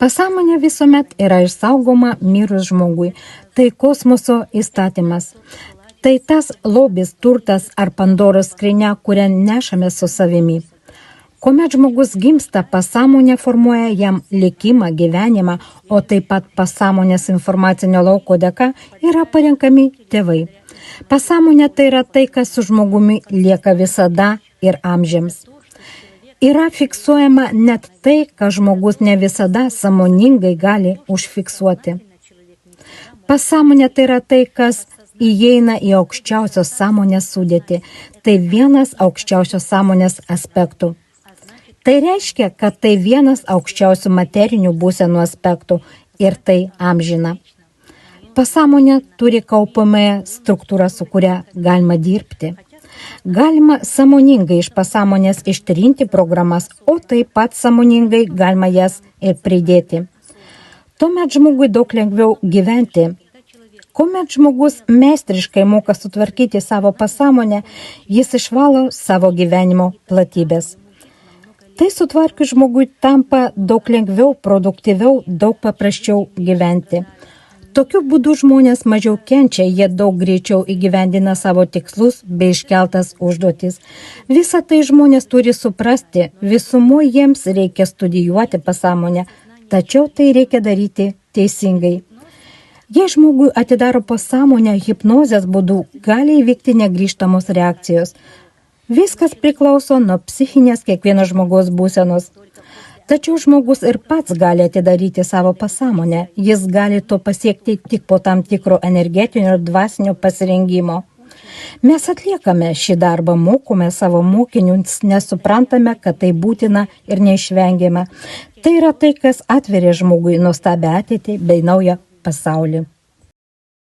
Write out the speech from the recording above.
Pasąmonė visuomet yra išsaugoma mirus žmogui. Tai kosmoso įstatymas. Tai tas lobis, turtas ar Pandoros skrynia, kurią nešame su savimi. Kuomet žmogus gimsta, pasąmonė formuoja jam likimą, gyvenimą, o taip pat pasąmonės informacinio lauko dėka yra parenkami tėvai. Pasąmonė tai yra tai, kas su žmogumi lieka visada ir amžiams. Yra fiksuojama net tai, ką žmogus ne visada sąmoningai gali užfiksuoti. Pasąmonė tai yra tai, kas įeina į aukščiausios sąmonės sudėtį. Tai vienas aukščiausios sąmonės aspektų. Tai reiškia, kad tai vienas aukščiausių materinių būsenų aspektų ir tai amžina. Pasąmonė turi kaupamąją struktūrą, su kuria galima dirbti. Galima sąmoningai iš pasąmonės ištrinti programas, o taip pat sąmoningai galima jas ir pridėti. Tuomet žmogui daug lengviau gyventi. Kuomet žmogus meistriškai moka sutvarkyti savo pasąmonę, jis išvalo savo gyvenimo platybės. Tai sutvarkius žmogui tampa daug lengviau, produktyviau, daug paprasčiau gyventi. Tokiu būdu žmonės mažiau kenčia, jie daug greičiau įgyvendina savo tikslus bei iškeltas užduotis. Visą tai žmonės turi suprasti, visumoje jiems reikia studijuoti pasąmonę, tačiau tai reikia daryti teisingai. Jei žmogui atidaro pasąmonę hipnozės būdu, gali įvykti negrįžtamos reakcijos. Viskas priklauso nuo psichinės kiekvieno žmogaus būsenos. Tačiau žmogus ir pats gali atidaryti savo pasąmonę. Jis gali to pasiekti tik po tam tikro energetinio ir dvasinio pasirengimo. Mes atliekame šį darbą, mokome savo mokinius, nes suprantame, kad tai būtina ir neišvengiama. Tai yra tai, kas atveria žmogui nuostabią ateitį bei naują pasaulį.